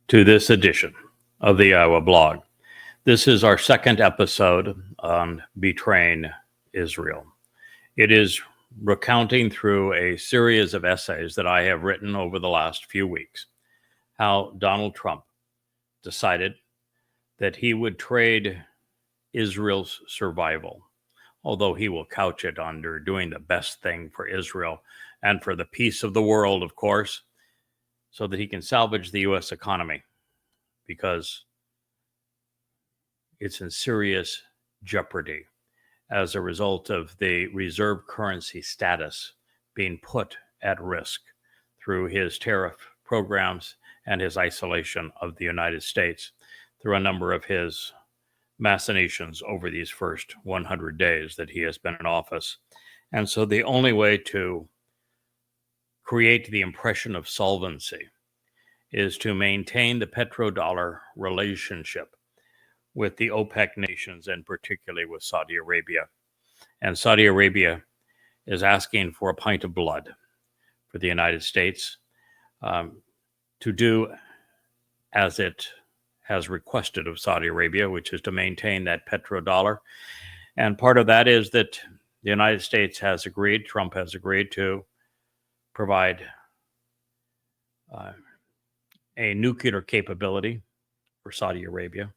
to this edition of the YAHOWAH blog. This is our second episode on betraying Israel. It is recounting through a series of essays that I have written over the last few weeks how Donald Trump decided that he would trade Israel's survival, although he will couch it under doing the best thing for Israel and for the peace of the world, of course, so that he can salvage the U.S. economy, because it's in serious jeopardy as a result of the reserve currency status being put at risk through his tariff programs and his isolation of the United States through a number of his machinations over these first 100 days that he has been in office. And so the only way to create the impression of solvency is to maintain the petrodollar relationship with the OPEC nations, and particularly with Saudi Arabia. And Saudi Arabia is asking for a pint of blood for the United States to do as it has requested of Saudi Arabia, which is to maintain that petrodollar. And part of that is that the United States has agreed, Trump has agreed to provide a nuclear capability for Saudi Arabia,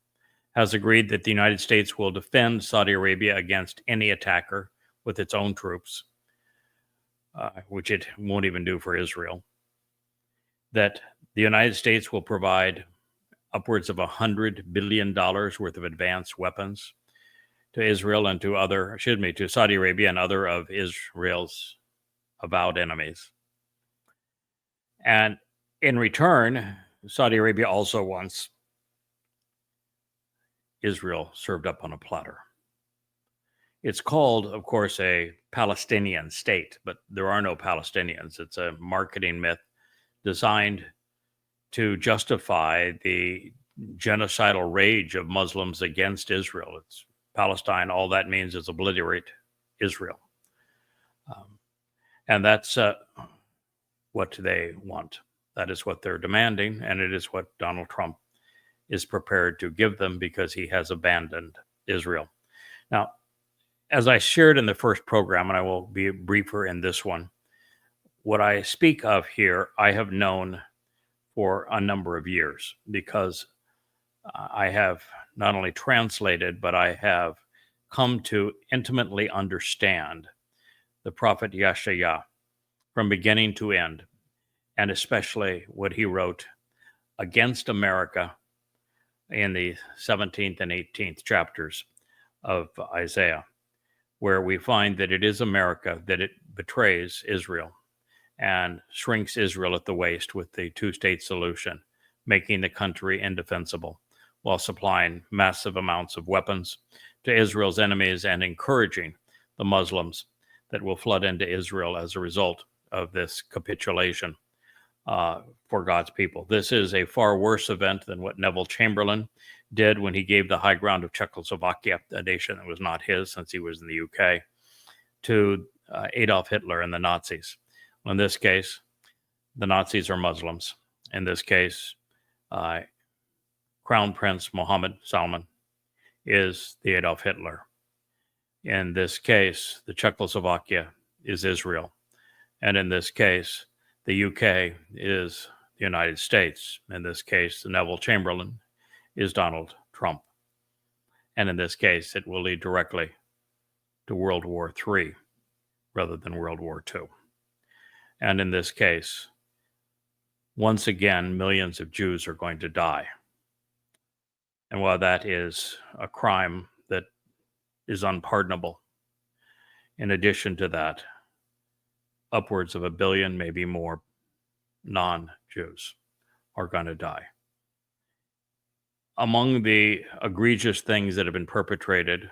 has agreed that the United States will defend Saudi Arabia against any attacker with its own troops, which it won't even do for Israel, that the United States will provide upwards of $100 billion worth of advanced weapons to Israel and to Saudi Arabia and other of Israel's avowed enemies. And in return, Saudi Arabia also wants Israel served up on a platter. It's called, of course, a Palestinian state, but there are no Palestinians. It's a marketing myth designed to justify the genocidal rage of Muslims against Israel. It's Palestine. All that means is obliterate Israel. And that's what they want. That is what they're demanding, and it is what Donald Trump is prepared to give them because he has abandoned Israel. Now, as I shared in the first program, and I will be briefer in this one, what I speak of here, I have known for a number of years because I have not only translated, but I have come to intimately understand the prophet Yeshaya from beginning to end, and especially what he wrote against America in the 17th and 18th chapters of Isaiah, where we find that it is America that it betrays Israel and shrinks Israel at the waist with the two-state solution, making the country indefensible while supplying massive amounts of weapons to Israel's enemies and encouraging the Muslims that will flood into Israel as a result of this capitulation for God's people. This is a far worse event than what Neville Chamberlain did when he gave the high ground of Czechoslovakia, a nation that was not his since he was in the UK, to Adolf Hitler and the Nazis. In this case, the Nazis are Muslims. In this case, Crown Prince Mohammed Salman is the Adolf Hitler. In this case, the Czechoslovakia is Israel. And in this case, the UK is the United States. In this case, the Neville Chamberlain is Donald Trump. And in this case, it will lead directly to World War III rather than World War II. And in this case, once again, millions of Jews are going to die. And while that is a crime that is unpardonable, in addition to that, upwards of 1 billion, maybe more, non-Jews are going to die. Among the egregious things that have been perpetrated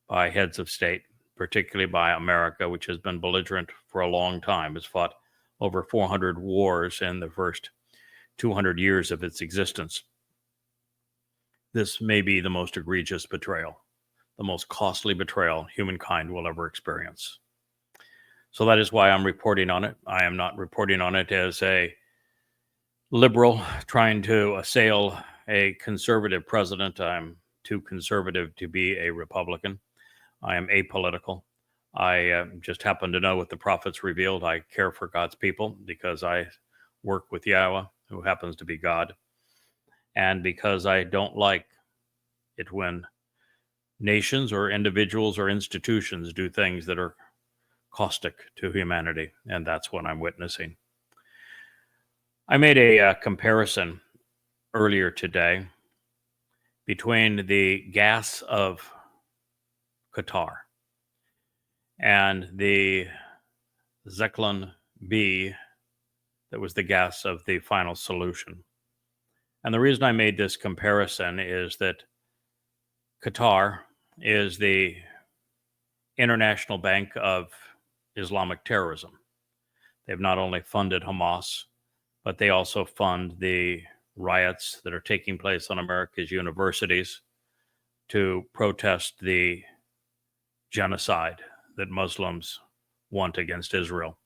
by heads of state, particularly by America, which has been belligerent for a long time, has fought over 400 wars in the first 200 years of its existence. This may be the most egregious betrayal, the most costly betrayal humankind will ever experience. So that is why I'm reporting on it. I am not reporting on it as a liberal trying to assail a conservative president. I'm too conservative to be a Republican. I am apolitical. I just happen to know what the prophets revealed. I care for God's people because I work with Yahowah, who happens to be God, and because I don't like it when nations or individuals or institutions do things that are caustic to humanity, and that's what I'm witnessing. I made a comparison earlier today between the gas of Qatar and the Zyklon B that was the gas of the final solution. And the reason I made this comparison is that Qatar is the international bank of Islamic terrorism. They've not only funded Hamas, but they also fund the riots that are taking place on America's universities to protest the genocide that Muslims want against Israel.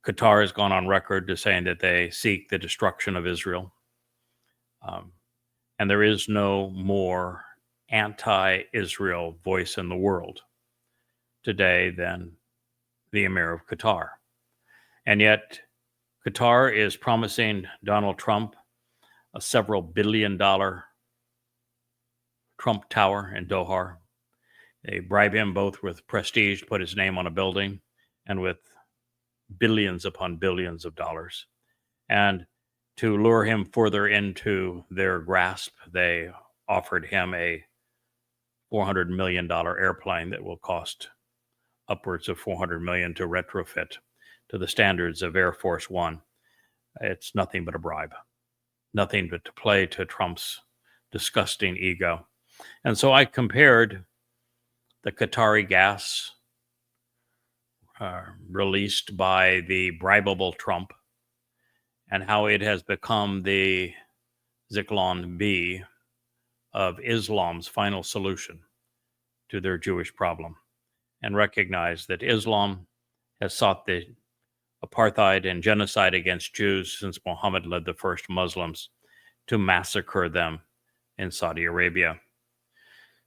Qatar has gone on record to saying that they seek the destruction of Israel. And there is no more anti-Israel voice in the world today than the Emir of Qatar. And yet, Qatar is promising Donald Trump a several billion-dollar Trump Tower in Doha. They bribe him both with prestige, put his name on a building, and with billions upon billions of dollars. And to lure him further into their grasp, they offered him a $400 million airplane that will cost upwards of $400 million to retrofit to the standards of Air Force One. It's nothing but a bribe, nothing but to play to Trump's disgusting ego. And so I compared the Qatari gas released by the bribable Trump and how it has become the Zyklon B of Islam's final solution to their Jewish problem, and recognize that Islam has sought the apartheid and genocide against Jews since Muhammad led the first Muslims to massacre them in Saudi Arabia.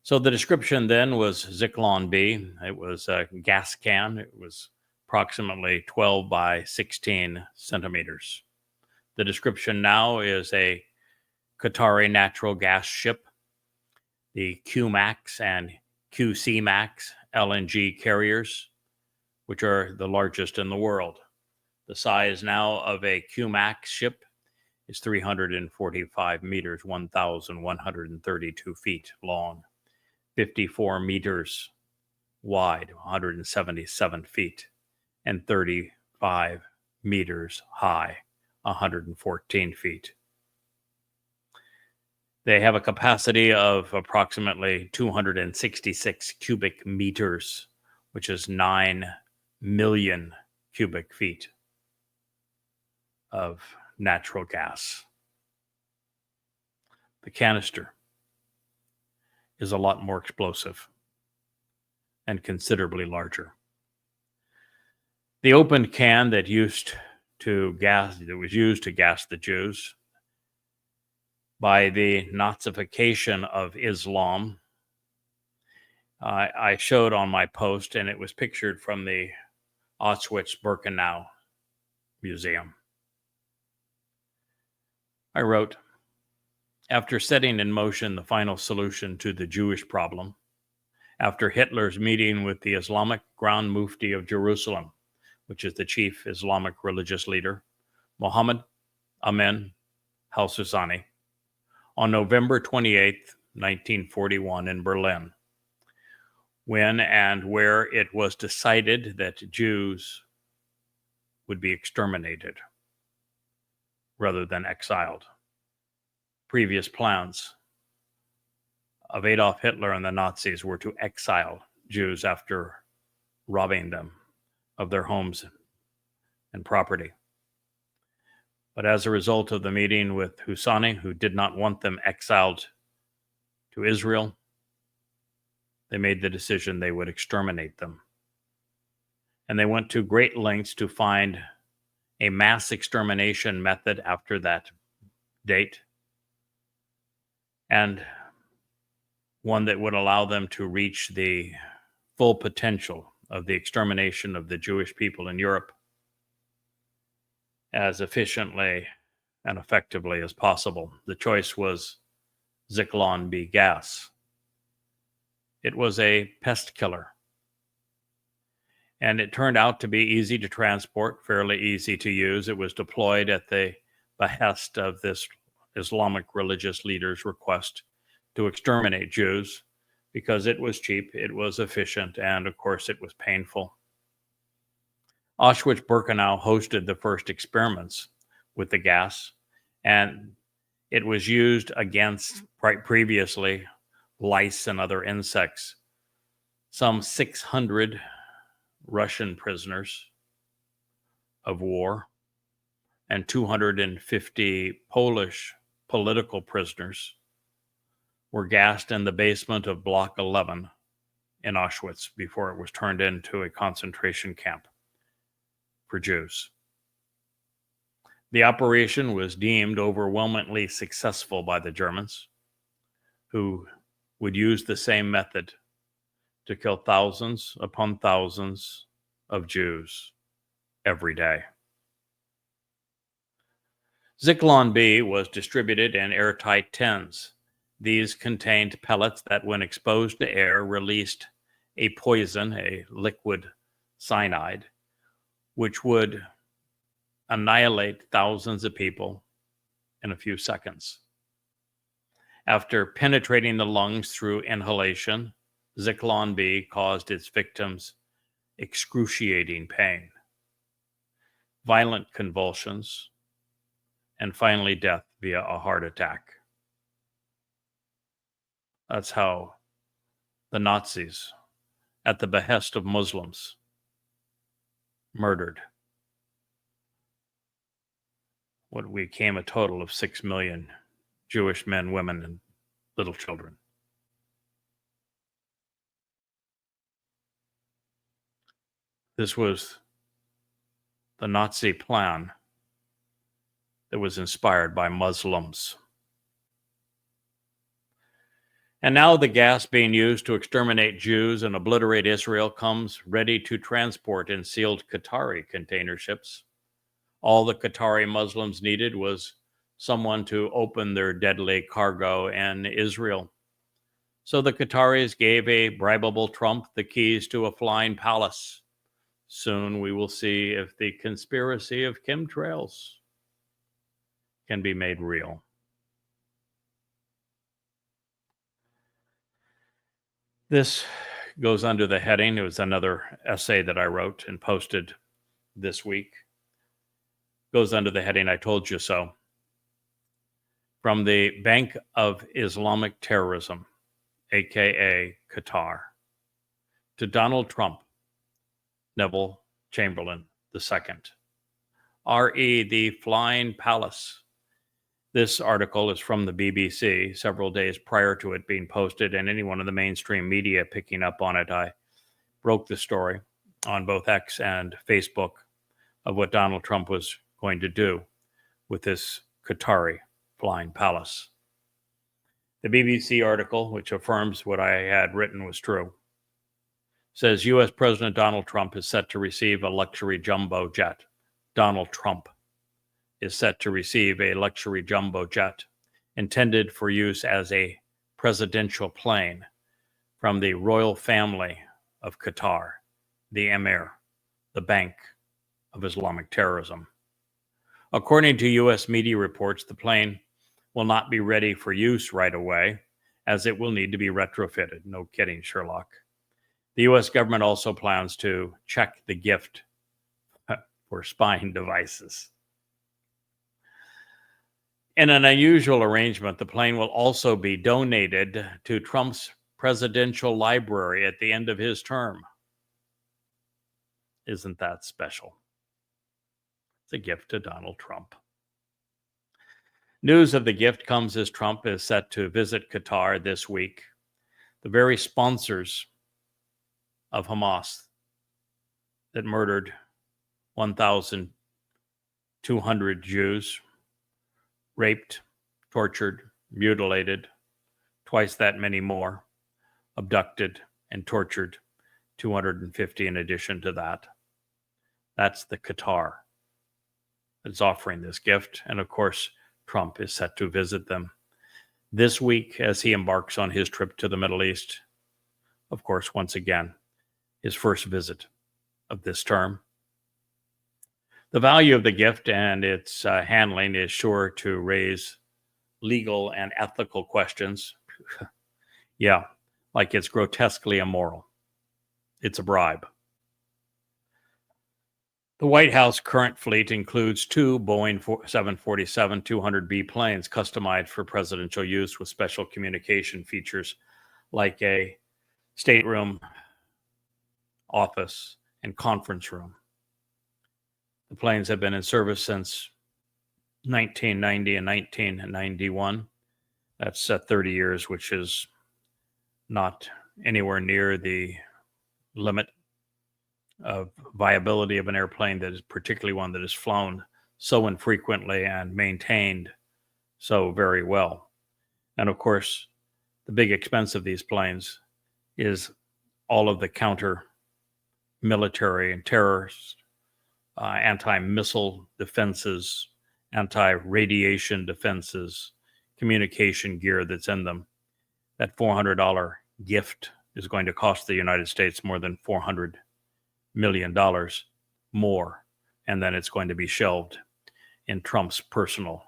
So the description then was Zyklon B. It was a gas can. It was approximately 12 by 16 centimeters. The description now is a Qatari natural gas ship, the QMax and QC-Max LNG carriers, which are the largest in the world. The size now of a QMax ship is 345 meters, 1,132 feet long, 54 meters wide, 177 feet, and 35 meters high, 114 feet. They have a capacity of approximately 266 cubic meters, which is 9 million cubic feet of natural gas. The canister is a lot more explosive and considerably larger. The opened can that was used to gas the Jews by the Nazification of Islam, I showed on my post, and it was pictured from the Auschwitz-Birkenau Museum. I wrote, after setting in motion the final solution to the Jewish problem, after Hitler's meeting with the Islamic Grand Mufti of Jerusalem, which is the chief Islamic religious leader, Mohammed Amin al-Susani, on November 28, 1941 in Berlin, when and where it was decided that Jews would be exterminated rather than exiled. Previous plans of Adolf Hitler and the Nazis were to exile Jews after robbing them of their homes and property. But as a result of the meeting with Husani, who did not want them exiled to Israel, they made the decision they would exterminate them. And they went to great lengths to find a mass extermination method after that date, and one that would allow them to reach the full potential of the extermination of the Jewish people in Europe as efficiently and effectively as possible. The choice was Zyklon B gas. It was a pest killer, and it turned out to be easy to transport, fairly easy to use. It was deployed at the behest of this Islamic religious leader's request to exterminate Jews because it was cheap, it was efficient, and of course it was painful. Auschwitz-Birkenau hosted the first experiments with the gas, and it was used against previously lice and other insects. Some 600 Russian prisoners of war and 250 Polish political prisoners were gassed in the basement of Block 11 in Auschwitz before it was turned into a concentration camp for Jews. The operation was deemed overwhelmingly successful by the Germans, who would use the same method to kill thousands upon thousands of Jews every day. Zyklon B was distributed in airtight tins. These contained pellets that, when exposed to air, released a poison, a liquid cyanide, which would annihilate thousands of people in a few seconds. After penetrating the lungs through inhalation, Zyklon B caused its victims excruciating pain, violent convulsions, and finally death via a heart attack. That's how the Nazis, at the behest of Muslims, murdered what became a total of 6 million Jewish men, women, and little children. This was the Nazi plan that was inspired by Muslims. And now the gas being used to exterminate Jews and obliterate Israel comes ready to transport in sealed Qatari container ships. All the Qatari Muslims needed was someone to open their deadly cargo in Israel. So the Qataris gave a bribable Trump the keys to a flying palace. Soon we will see if the conspiracy of chemtrails can be made real. This goes under the heading, it was another essay that I wrote and posted this week. Goes under the heading, I Told You So. From the Bank of Islamic Terrorism, aka Qatar, to Donald Trump, Neville Chamberlain II. R.E. the Flying Palace. This article is from the BBC several days prior to it being posted, and anyone in the mainstream media picking up on it. I broke the story on both X and Facebook of what Donald Trump was going to do with this Qatari flying palace. The BBC article, which affirms what I had written was true, says U.S. President Donald Trump is set to receive a luxury jumbo jet. Donald Trump is set to receive a luxury jumbo jet intended for use as a presidential plane from the royal family of Qatar, the Emir, the Bank of Islamic Terrorism. According to U.S. media reports, the plane will not be ready for use right away, as it will need to be retrofitted. No kidding, Sherlock. The U.S. government also plans to check the gift for spying devices. In an unusual arrangement, the plane will also be donated to Trump's presidential library at the end of his term. Isn't that special? It's a gift to Donald Trump. News of the gift comes as Trump is set to visit Qatar this week. The very sponsors of Hamas that murdered 1,000 200 Jews raped, tortured, mutilated, twice that many more, abducted and tortured, 250 in addition to that. That's the Qatar that's offering this gift. And of course, Trump is set to visit them this week as he embarks on his trip to the Middle East. Of course, once again, his first visit of this term. The value of the gift and its handling is sure to raise legal and ethical questions. Yeah, like it's grotesquely immoral. It's a bribe. The White House current fleet includes 2 Boeing 747-200B planes customized for presidential use with special communication features like a stateroom, office, and conference room. The planes have been in service since 1990 and 1991. That's 30 years, which is not anywhere near the limit of viability of an airplane, that is particularly one that is flown so infrequently and maintained so very well. And of course, the big expense of these planes is all of the counter military and terrorist, anti-missile defenses, anti-radiation defenses, communication gear that's in them. That $400 gift is going to cost the United States more than $400 million more, and then it's going to be shelved in Trump's personal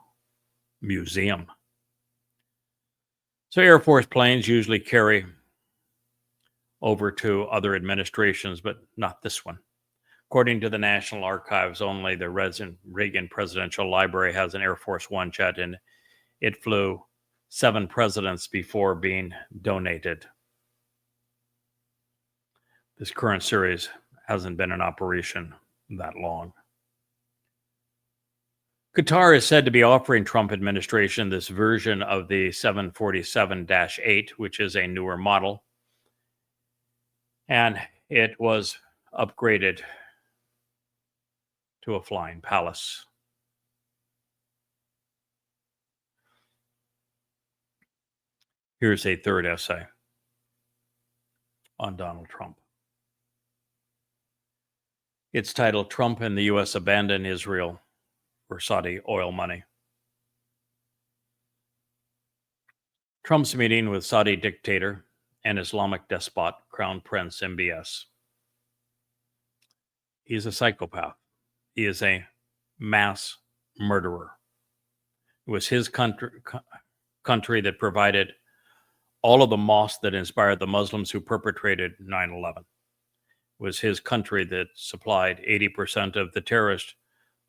museum. So Air Force planes usually carry over to other administrations, but not this one. According to the National Archives, only the Reagan Presidential Library has an Air Force One jet, and it flew 7 presidents before being donated. This current series hasn't been in operation that long. Qatar is said to be offering Trump administration this version of the 747-8, which is a newer model. And it was upgraded to a flying palace. Here's a third essay on Donald Trump. It's titled, Trump and the U.S. Abandon Israel for Saudi Oil Money. Trump's meeting with Saudi dictator and Islamic despot, Crown Prince MBS. He's a psychopath. He is a mass murderer. It was his country that provided all of the mosques that inspired the Muslims who perpetrated 9/11. It was his country that supplied 80% of the terrorists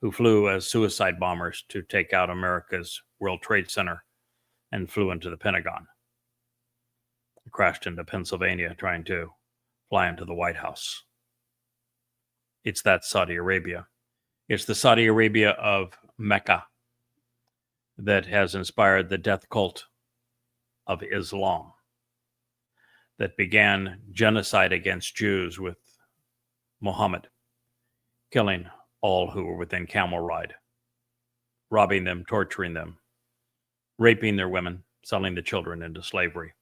who flew as suicide bombers to take out America's World Trade Center and flew into the Pentagon. He crashed into Pennsylvania trying to fly into the White House. It's that Saudi Arabia. It's the Saudi Arabia of Mecca that has inspired the death cult of Islam, that began genocide against Jews with Muhammad, killing all who were within camel ride, robbing them, torturing them, raping their women, selling the children into slavery.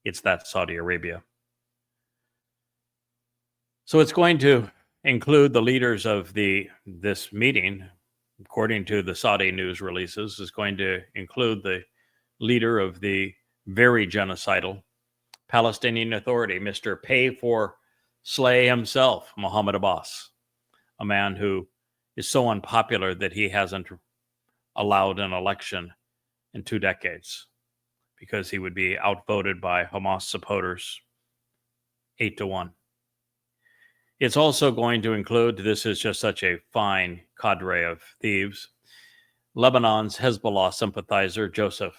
It's that Saudi Arabia. So it's going to include the leaders of this meeting, according to the Saudi news releases, is going to include the leader of the very genocidal Palestinian Authority, Mr. Pay for Slay himself, Mohammed Abbas, a man who is so unpopular that he hasn't allowed an election in 2 decades because he would be outvoted by Hamas supporters 8-1. It's also going to include, this is just such a fine cadre of thieves, Lebanon's Hezbollah sympathizer, Joseph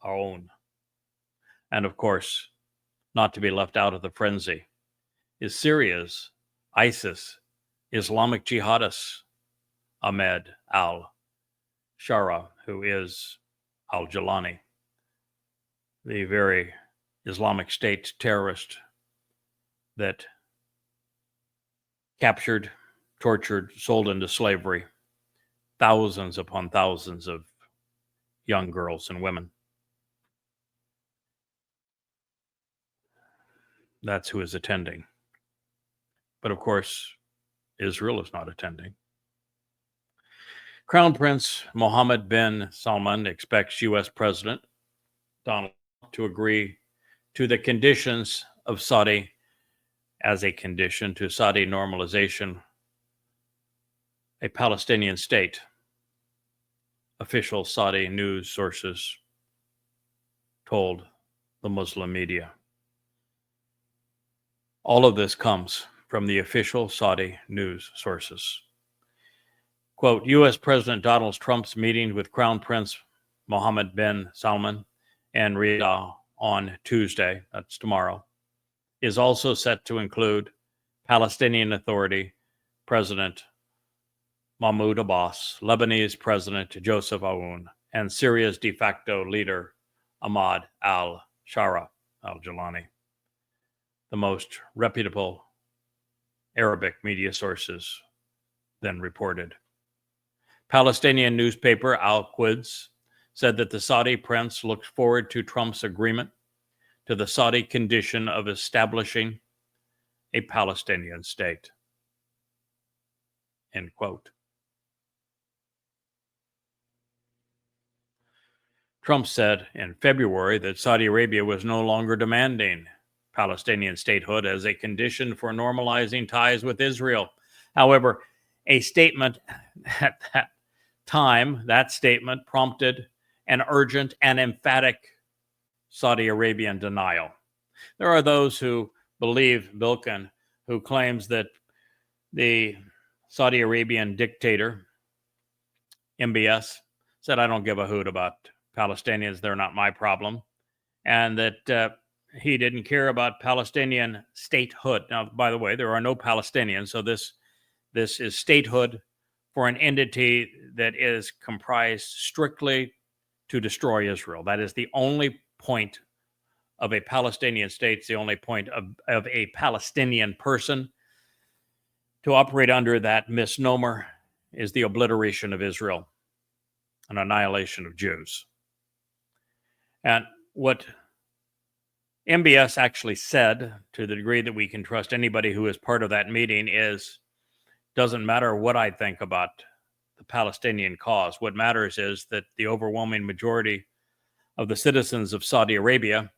Aoun. And of course, not to be left out of the frenzy, is Syria's ISIS Islamic jihadist, Ahmed al-Shara, who is al-Jalani, the very Islamic State terrorist that captured, tortured, sold into slavery thousands upon thousands of young girls and women. That's who is attending. But of course, Israel is not attending. Crown Prince Mohammed bin Salman expects U.S. President Donald Trump to agree to the conditions of Saudi as a condition to Saudi normalization, a Palestinian state. Official Saudi news sources told the Muslim media. All of this comes from the official Saudi news sources. Quote, U.S. President Donald Trump's meeting with Crown Prince Mohammed bin Salman and Riyadh on Tuesday, that's tomorrow, is also set to include Palestinian Authority President Mahmoud Abbas, Lebanese President Joseph Aoun, and Syria's de facto leader Ahmad al-Shara al-Jalani. The most reputable Arabic media sources then reported. Palestinian newspaper Al-Quds said that the Saudi prince looked forward to Trump's agreement to the Saudi condition of establishing a Palestinian state. End quote. Trump said in February that Saudi Arabia was no longer demanding Palestinian statehood as a condition for normalizing ties with Israel. However, a statement at that time, that statement prompted an urgent and emphatic Saudi Arabian denial. There are those who believe Bilkin, who claims that the Saudi Arabian dictator, MBS, said, I don't give a hoot about Palestinians, they're not my problem, and that he didn't care about Palestinian statehood. Now, by the way, there are no Palestinians, so this is statehood for an entity that is comprised strictly to destroy Israel. That is the only point of a Palestinian state. It's the only point of a Palestinian person. To operate under that misnomer is the obliteration of Israel, an annihilation of Jews. And what MBS actually said, to the degree that we can trust anybody who is part of that meeting, is doesn't matter what I think about the Palestinian cause. What matters is that the overwhelming majority of the citizens of Saudi Arabia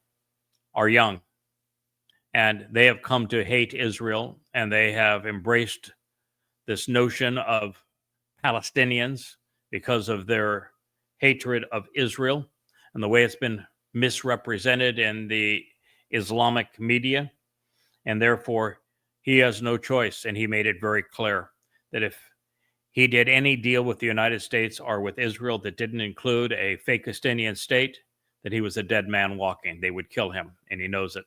are young, and they have come to hate Israel, and they have embraced this notion of Palestinians because of their hatred of Israel and the way it's been misrepresented in the Islamic media. And therefore, he has no choice. And he made it very clear that if he did any deal with the United States or with Israel that didn't include a Fakistinian state, that he was a dead man walking. They would kill him, and he knows it.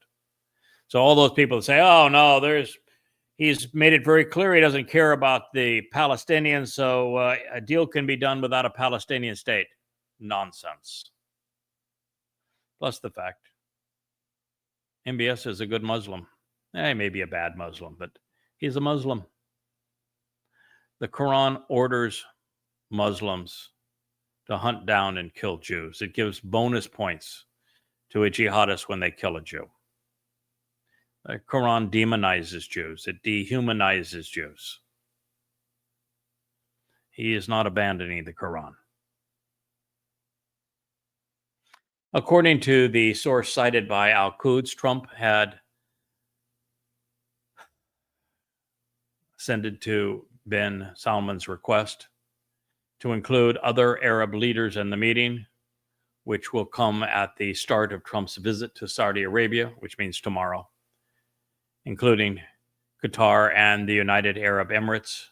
So all those people say, oh, no, he's made it very clear he doesn't care about the Palestinians, so a deal can be done without a Palestinian state. Nonsense. Plus the fact, MBS is a good Muslim. He may be a bad Muslim, but he's a Muslim. The Koran orders Muslims to hunt down and kill Jews. It gives bonus points to a jihadist when they kill a Jew. The Quran demonizes Jews. It dehumanizes Jews. He is not abandoning the Quran. According to the source cited by Al-Quds, Trump had ascended to bin Salman's request to include other Arab leaders in the meeting, which will come at the start of Trump's visit to Saudi Arabia, which means tomorrow, including Qatar and the United Arab Emirates,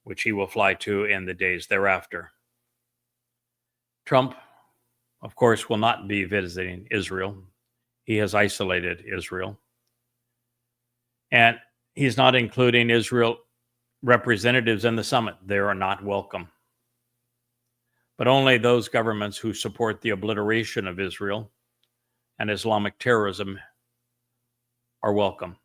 which he will fly to in the days thereafter. Trump, of course, will not be visiting Israel. He has isolated Israel. And he's not including Israel representatives in the summit. They are not welcome. But only those governments who support the obliteration of Israel and Islamic terrorism are welcome.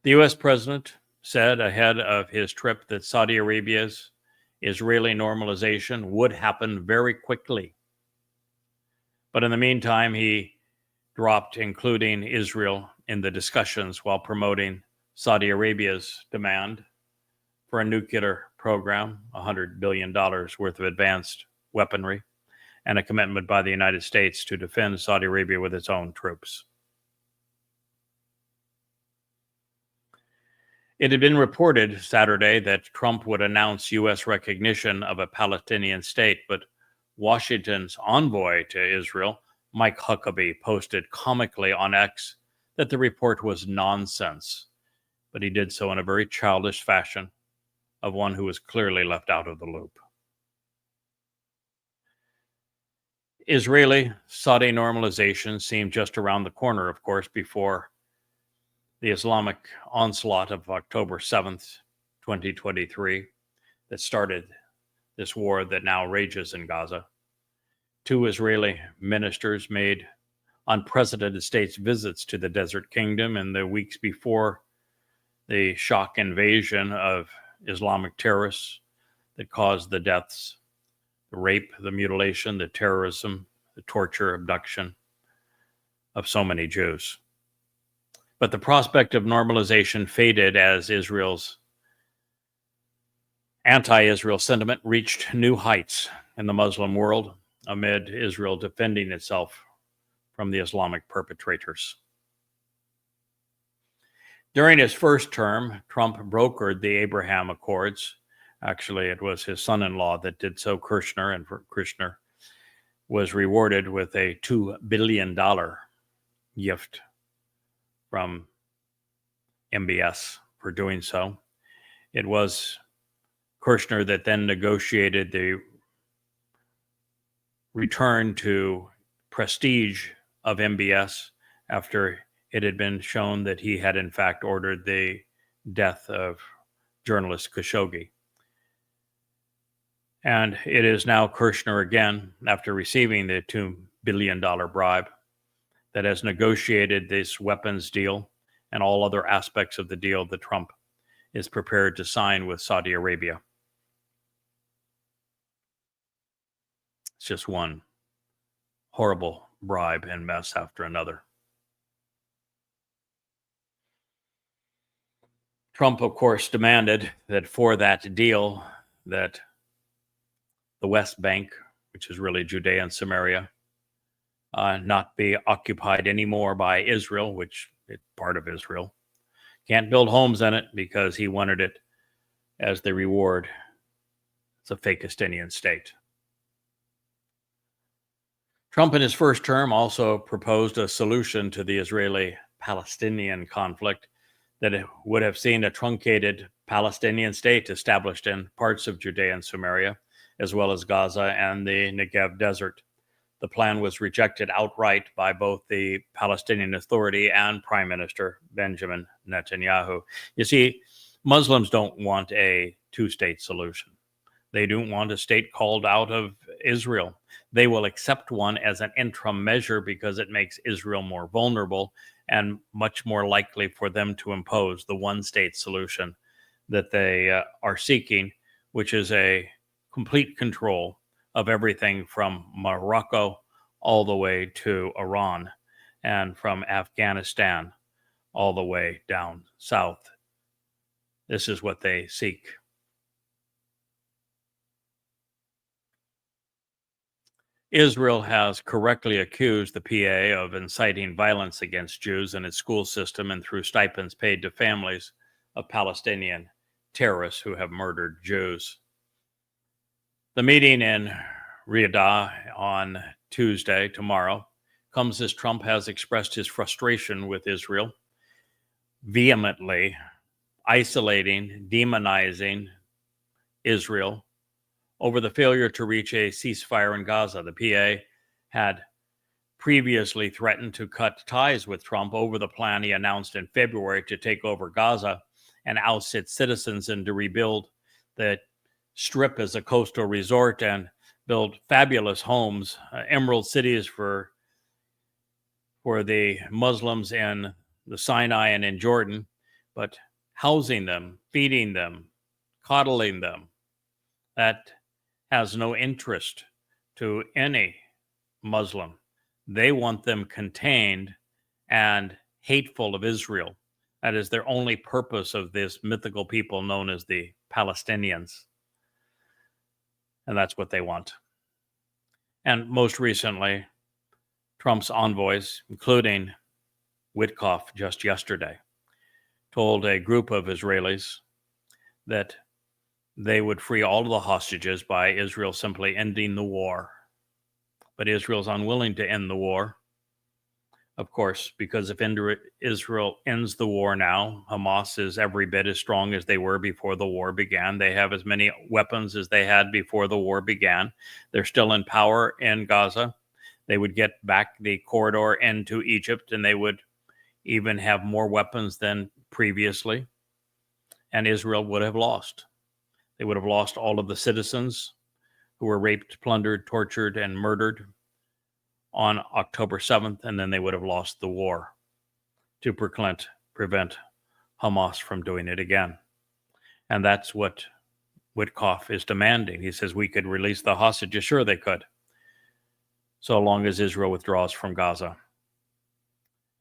The U.S. president said ahead of his trip that Saudi Arabia's Israeli normalization would happen very quickly. But in the meantime, he dropped including Israel in the discussions while promoting Saudi Arabia's demand for a nuclear program, $100 billion worth of advanced weaponry, and a commitment by the United States to defend Saudi Arabia with its own troops. It had been reported Saturday that Trump would announce U.S. recognition of a Palestinian state, but Washington's envoy to Israel, Mike Huckabee, posted comically on X that the report was nonsense, but he did so in a very childish fashion of one who was clearly left out of the loop. Israeli-Saudi normalization seemed just around the corner, of course, before the Islamic onslaught of October 7th, 2023, that started this war that now rages in Gaza. 2 Israeli ministers made unprecedented states visits to the Desert Kingdom in the weeks before the shock invasion of Islamic terrorists that caused the deaths, the rape, the mutilation, the terrorism, the torture, abduction of so many Jews. But the prospect of normalization faded as Israel's anti-Israel sentiment reached new heights in the Muslim world amid Israel defending itself from the Islamic perpetrators. During his first term, Trump brokered the Abraham Accords. Actually, it was his son-in-law that did so, Kirshner, and Kirshner was rewarded with a $2 billion gift from MBS for doing so. It was Kirshner that then negotiated the return to prestige of MBS after it had been shown that he had in fact ordered the death of journalist Khashoggi. And it is now Kirshner again, after receiving the $2 billion bribe, that has negotiated this weapons deal and all other aspects of the deal that Trump is prepared to sign with Saudi Arabia. It's just one horrible bribe and mess after another. Trump, of course, demanded that for that deal, that the West Bank, which is really Judea and Samaria, not be occupied anymore by Israel, which is part of Israel. Can't build homes in it because he wanted it as the reward. It's a Fakistinian state. Trump in his first term also proposed a solution to the Israeli-Palestinian conflict that it would have seen a truncated Palestinian state established in parts of Judea and Samaria, as well as Gaza and the Negev desert. The plan was rejected outright by both the Palestinian Authority and Prime Minister Benjamin Netanyahu. You see, Muslims don't want a two-state solution. They don't want a state called out of Israel. They will accept one as an interim measure because it makes Israel more vulnerable and much more likely for them to impose the one-state solution that they are seeking, which is a complete control of everything from Morocco all the way to Iran and from Afghanistan all the way down south. This is what they seek. Israel has correctly accused the PA of inciting violence against Jews in its school system and through stipends paid to families of Palestinian terrorists who have murdered Jews. The meeting in Riyadh on Tuesday, tomorrow, comes as Trump has expressed his frustration with Israel, vehemently isolating, demonizing Israel over the failure to reach a ceasefire in Gaza. The PA had previously threatened to cut ties with Trump over the plan he announced in February to take over Gaza and oust its citizens and to rebuild the Strip as a coastal resort and build fabulous homes, emerald cities for the Muslims in the Sinai and in Jordan. But housing them, feeding them, coddling them. That has no interest to any Muslim. They want them contained and hateful of Israel. That is their only purpose of this mythical people known as the Palestinians. And that's what they want. And most recently, Trump's envoys, including Witkoff just yesterday, told a group of Israelis that they would free all of the hostages by Israel simply ending the war. But Israel's unwilling to end the war, of course, because if Israel ends the war now, Hamas is every bit as strong as they were before the war began. They have as many weapons as they had before the war began. They're still in power in Gaza. They would get back the corridor into Egypt, and they would even have more weapons than previously. And Israel would have lost. They would have lost all of the citizens who were raped, plundered, tortured, and murdered on October 7th, and then they would have lost the war to prevent Hamas from doing it again. And that's what Witkoff is demanding. He says we could release the hostages. Sure, they could, so long as Israel withdraws from Gaza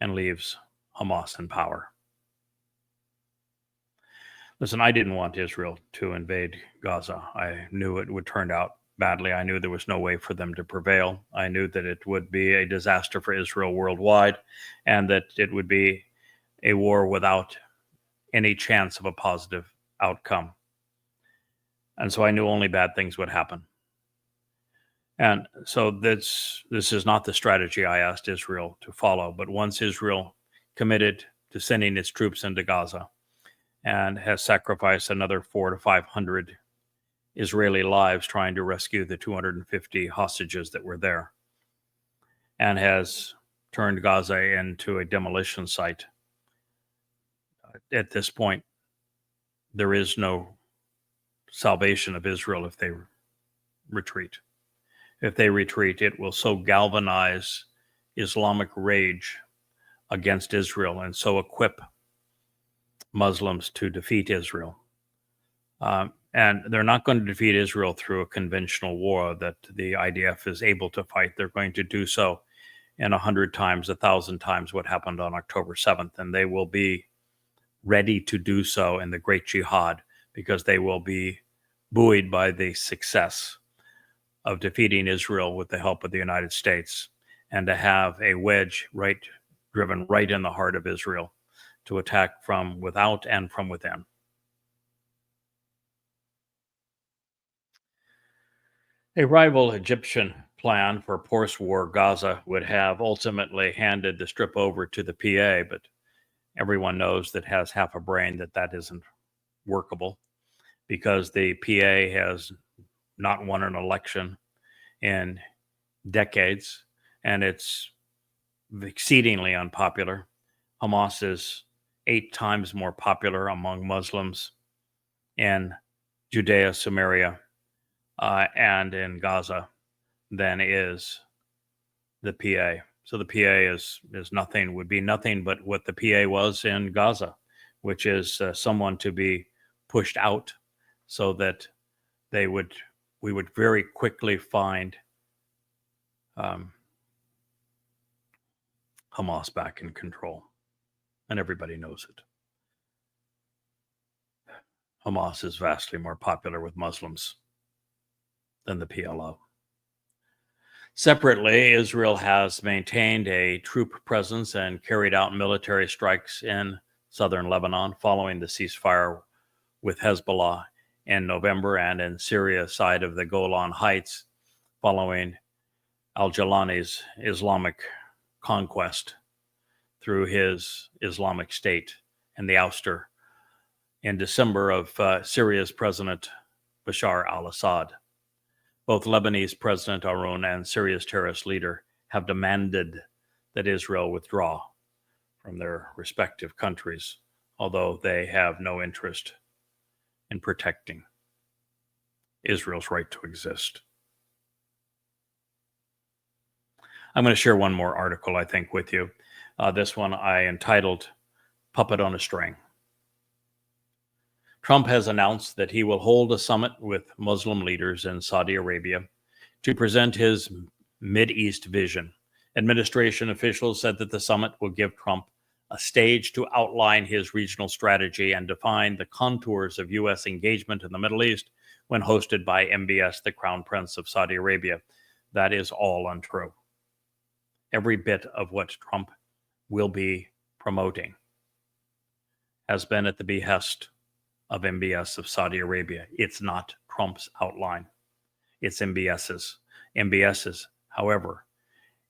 and leaves Hamas in power. Listen, I didn't want Israel to invade Gaza. I knew it would turn out badly. I knew there was no way for them to prevail. I knew that it would be a disaster for Israel worldwide, and that it would be a war without any chance of a positive outcome. And so I knew only bad things would happen. And so this is not the strategy I asked Israel to follow. But once Israel committed to sending its troops into Gaza and has sacrificed another 400 to 500 Israeli lives trying to rescue the 250 hostages that were there, and has turned Gaza into a demolition site, at this point, there is no salvation of Israel if they retreat. If they retreat, it will so galvanize Islamic rage against Israel and so equip Muslims to defeat Israel. And they're not going to defeat Israel through a conventional war that the IDF is able to fight. They're going to do so in 100 times, 1,000 times what happened on October 7th. And they will be ready to do so in the Great Jihad, because they will be buoyed by the success of defeating Israel with the help of the United States, and to have a wedge driven right in the heart of Israel to attack from without and from within. A rival Egyptian plan for post-war Gaza would have ultimately handed the strip over to the PA, but everyone knows that has half a brain that isn't workable, because the PA has not won an election in decades, and it's exceedingly unpopular. Hamas is 8 times more popular among Muslims in Judea, Samaria, and in Gaza than is the PA. So the PA is nothing, would be nothing but what the PA was in Gaza, which is someone to be pushed out so that we would very quickly find Hamas back in control. And everybody knows it. Hamas is vastly more popular with Muslims than the PLO. Separately, Israel has maintained a troop presence and carried out military strikes in southern Lebanon following the ceasefire with Hezbollah in November, and in Syria side of the Golan Heights following al-Jilani's Islamic conquest through his Islamic State and the ouster in December of Syria's President Bashar al-Assad. Both Lebanese President Aoun and Syria's terrorist leader have demanded that Israel withdraw from their respective countries, although they have no interest in protecting Israel's right to exist. I'm going to share one more article, I think, with you. This one I entitled Puppet on a String. Trump has announced that he will hold a summit with Muslim leaders in Saudi Arabia to present his Mideast vision. Administration officials said that the summit will give Trump a stage to outline his regional strategy and define the contours of U.S. engagement in the Middle East when hosted by MBS, the Crown Prince of Saudi Arabia. That is all untrue. Every bit of what Trump will be promoting has been at the behest of MBS of Saudi Arabia. It's not Trump's outline. It's MBS's. MBS's, however,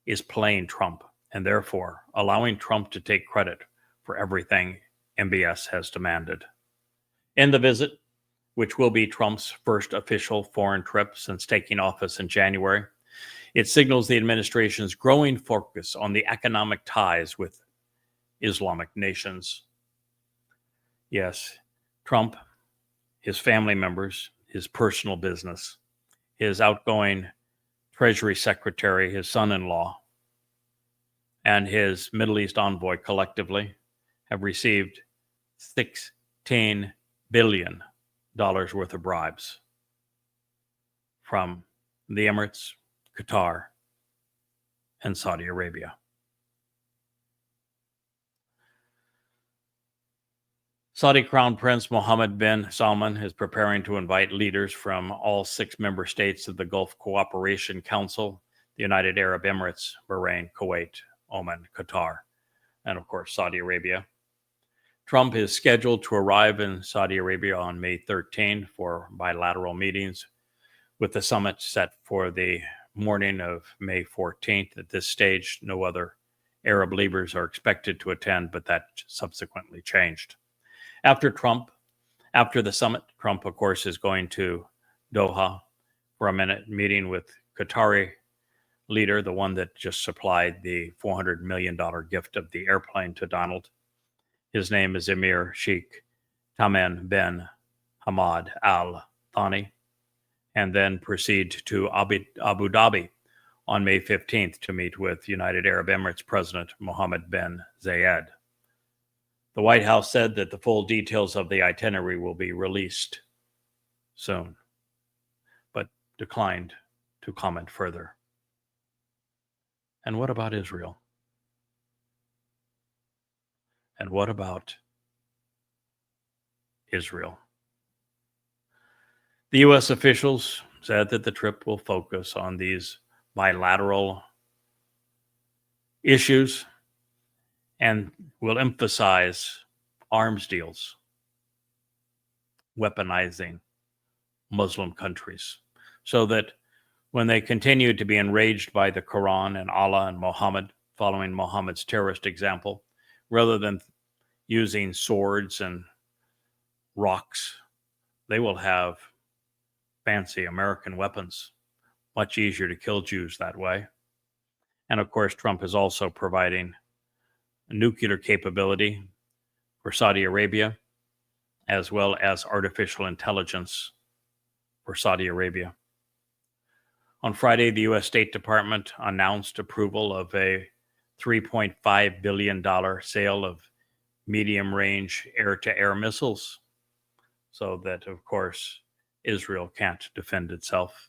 is playing Trump and therefore allowing Trump to take credit for everything MBS has demanded. In the visit, which will be Trump's first official foreign trip since taking office in January, it signals the administration's growing focus on the economic ties with Islamic nations. Yes, Trump, his family members, his personal business, his outgoing Treasury Secretary, his son-in-law, and his Middle East envoy collectively have received $16 billion worth of bribes from the Emirates, Qatar, and Saudi Arabia. Saudi Crown Prince Mohammed bin Salman is preparing to invite leaders from all 6 member states of the Gulf Cooperation Council, the United Arab Emirates, Bahrain, Kuwait, Oman, Qatar, and of course Saudi Arabia. Trump is scheduled to arrive in Saudi Arabia on May 13 for bilateral meetings, with the summit set for the morning of May 14th. At this stage, no other Arab leaders are expected to attend, but that subsequently changed. After the summit, Trump, of course, is going to Doha for a minute meeting with Qatari leader, the one that just supplied the $400 million gift of the airplane to Donald. His name is Emir Sheikh Tamim bin Hamad Al Thani, and then proceed to Abu Dhabi on May 15th to meet with United Arab Emirates President Mohammed bin Zayed. The White House said that the full details of the itinerary will be released soon, but declined to comment further. And what about Israel? And what about Israel? The U.S. officials said that the trip will focus on these bilateral issues and will emphasize arms deals, weaponizing Muslim countries, so that when they continue to be enraged by the Koran and Allah and Muhammad, following Muhammad's terrorist example, rather than using swords and rocks, they will have fancy American weapons. Much easier to kill Jews that way. And of course, Trump is also providing nuclear capability for Saudi Arabia, as well as artificial intelligence for Saudi Arabia. On Friday, the U.S. State Department announced approval of a $3.5 billion sale of medium-range air-to-air missiles, so that, of course, Israel can't defend itself.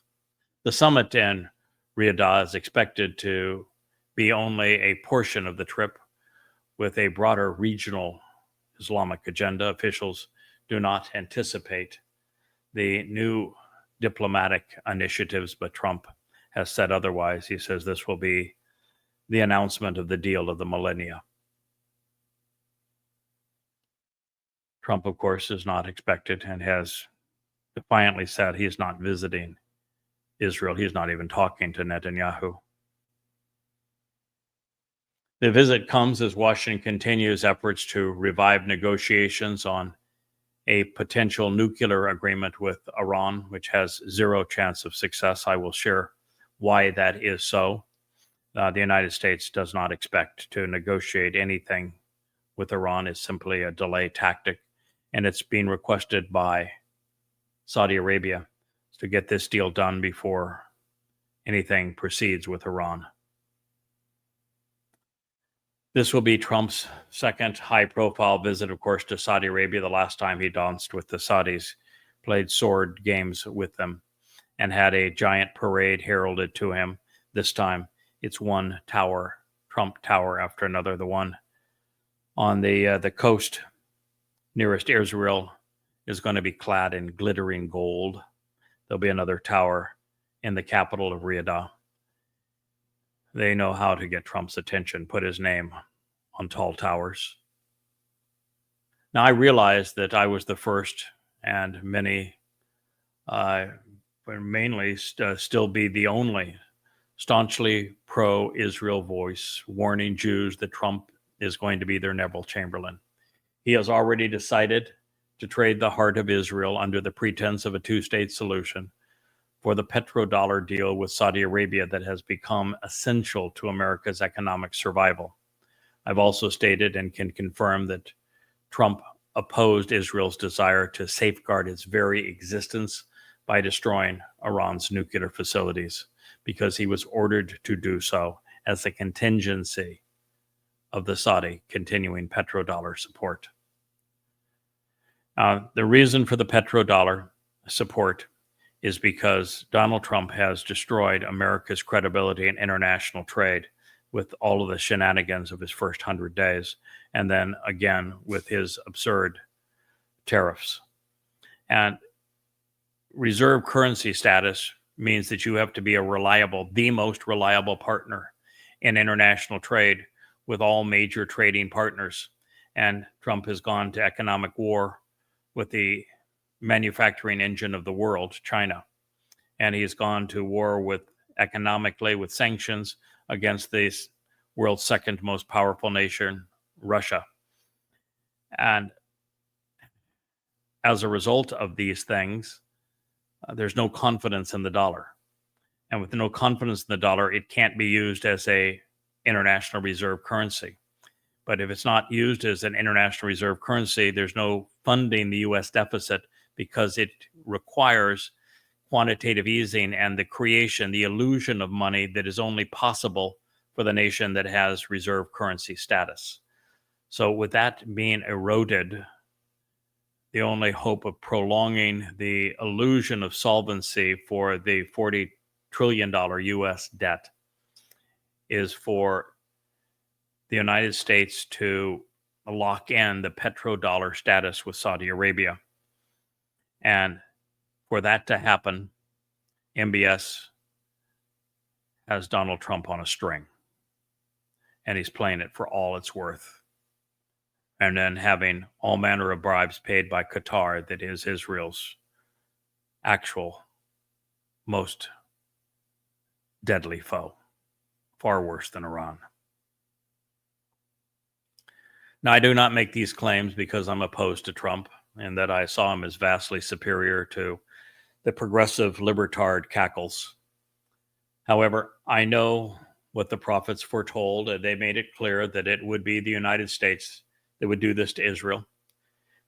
The summit in Riyadh is expected to be only a portion of the trip, with a broader regional Islamic agenda. Officials do not anticipate the new diplomatic initiatives, but Trump has said otherwise. He says this will be the announcement of the deal of the millennia. Trump, of course, is not expected and has defiantly said he's not visiting Israel. He's not even talking to Netanyahu. The visit comes as Washington continues efforts to revive negotiations on a potential nuclear agreement with Iran, which has zero chance of success. I will share why that is so. The United States does not expect to negotiate anything with Iran. It's simply a delay tactic, and it's being requested by Saudi Arabia to get this deal done before anything proceeds with Iran. This will be Trump's second high-profile visit, of course, to Saudi Arabia. The last time he danced with the Saudis, played sword games with them, and had a giant parade heralded to him. This time, it's one tower, Trump Tower after another. The one on the coast nearest Israel is going to be clad in glittering gold. There'll be another tower in the capital of Riyadh. They know how to get Trump's attention, put his name on tall towers. Now, I realize that I was the first, and many, but mainly still be the only staunchly pro-Israel voice warning Jews that Trump is going to be their Neville Chamberlain. He has already decided to trade the heart of Israel under the pretense of a two-state solution for the petrodollar deal with Saudi Arabia that has become essential to America's economic survival. I've also stated and can confirm that Trump opposed Israel's desire to safeguard its very existence by destroying Iran's nuclear facilities, because he was ordered to do so as a contingency of the Saudi continuing petrodollar support. The reason for the petrodollar support is because Donald Trump has destroyed America's credibility in international trade with all of the shenanigans of his first 100 days, and then again with his absurd tariffs. And reserve currency status means that you have to be the most reliable partner in international trade with all major trading partners. And Trump has gone to economic war with the manufacturing engine of the world, China. And he's gone to war economically with sanctions against the world's second most powerful nation, Russia. And as a result of these things, there's no confidence in the dollar. And with no confidence in the dollar, it can't be used as a international reserve currency. But if it's not used as an international reserve currency, there's no funding the U.S. deficit, because it requires quantitative easing and the illusion of money that is only possible for the nation that has reserve currency status. So with that being eroded, the only hope of prolonging the illusion of solvency for the $40 trillion U.S. debt is for the United States to lock in the petrodollar status with Saudi Arabia. And for that to happen, MBS has Donald Trump on a string, and he's playing it for all it's worth. And then having all manner of bribes paid by Qatar, that is Israel's actual most deadly foe, far worse than Iran. Now, I do not make these claims because I'm opposed to Trump and that I saw him as vastly superior to the progressive libertard cackles. However, I know what the prophets foretold, and they made it clear that it would be the United States that would do this to Israel,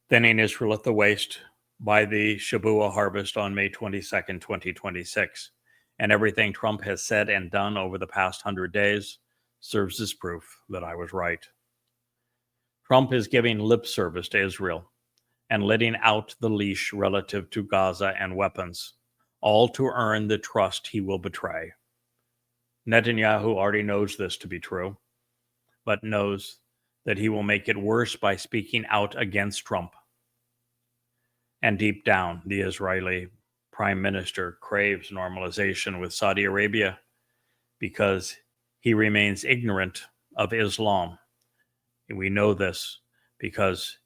thinning Israel at the waist by the Shabuah harvest on May 22nd, 2026. And everything Trump has said and done over the past 100 days serves as proof that I was right. Trump is giving lip service to Israel and letting out the leash relative to Gaza and weapons, all to earn the trust he will betray. Netanyahu already knows this to be true, but knows that he will make it worse by speaking out against Trump. And deep down, the Israeli Prime Minister craves normalization with Saudi Arabia because he remains ignorant of Islam. And we know this because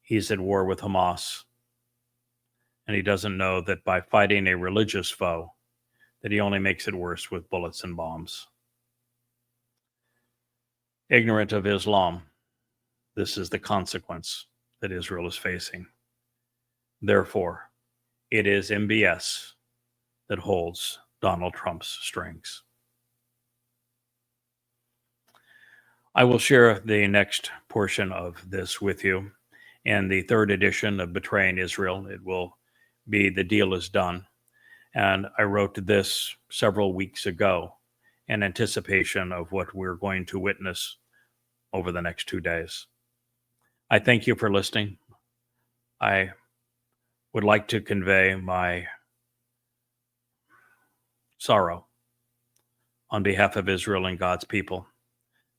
he's at war with Hamas. And he doesn't know that by fighting a religious foe, that he only makes it worse with bullets and bombs. Ignorant of Islam, this is the consequence that Israel is facing. Therefore, it is MBS that holds Donald Trump's strings. I will share the next portion of this with you in the third edition of Betraying Israel. It will be The Deal is Done. And I wrote this several weeks ago in anticipation of what we're going to witness over the next 2 days. I thank you for listening. I would like to convey my sorrow on behalf of Israel and God's people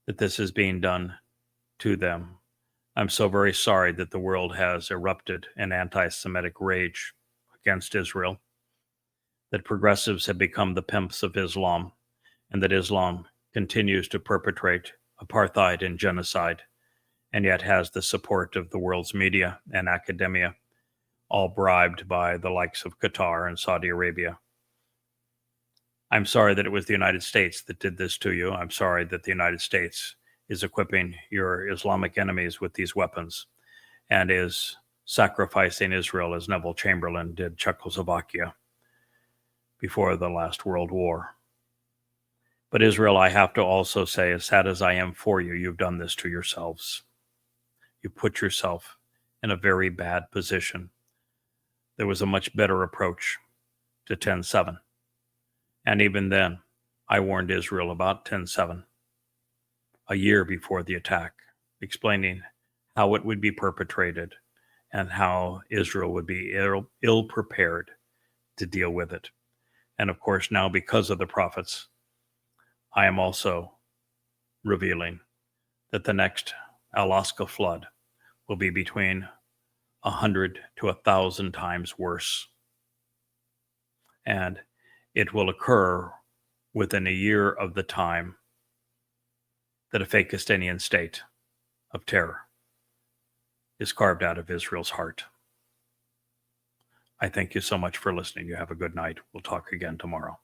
that this is being done to them. I'm so very sorry that the world has erupted in anti-Semitic rage against Israel, that progressives have become the pimps of Islam, and that Islam continues to perpetrate apartheid and genocide, and yet has the support of the world's media and academia, all bribed by the likes of Qatar and Saudi Arabia. I'm sorry that it was the United States that did this to you. I'm sorry that the United States is equipping your Islamic enemies with these weapons and is sacrificing Israel as Neville Chamberlain did Czechoslovakia before the last World War. But Israel, I have to also say, as sad as I am for you, you've done this to yourselves. You put yourself in a very bad position. There was a much better approach to 10-7. And even then, I warned Israel about 10-7, a year before the attack, explaining how it would be perpetrated and how Israel would be ill-prepared to deal with it. And of course, now because of the prophets, I am also revealing that the next Alaska flood will be between 100 to 1,000 times worse. And it will occur within a year of the time that a Fakistinian state of terror is carved out of Israel's heart. I thank you so much for listening. You have a good night. We'll talk again tomorrow.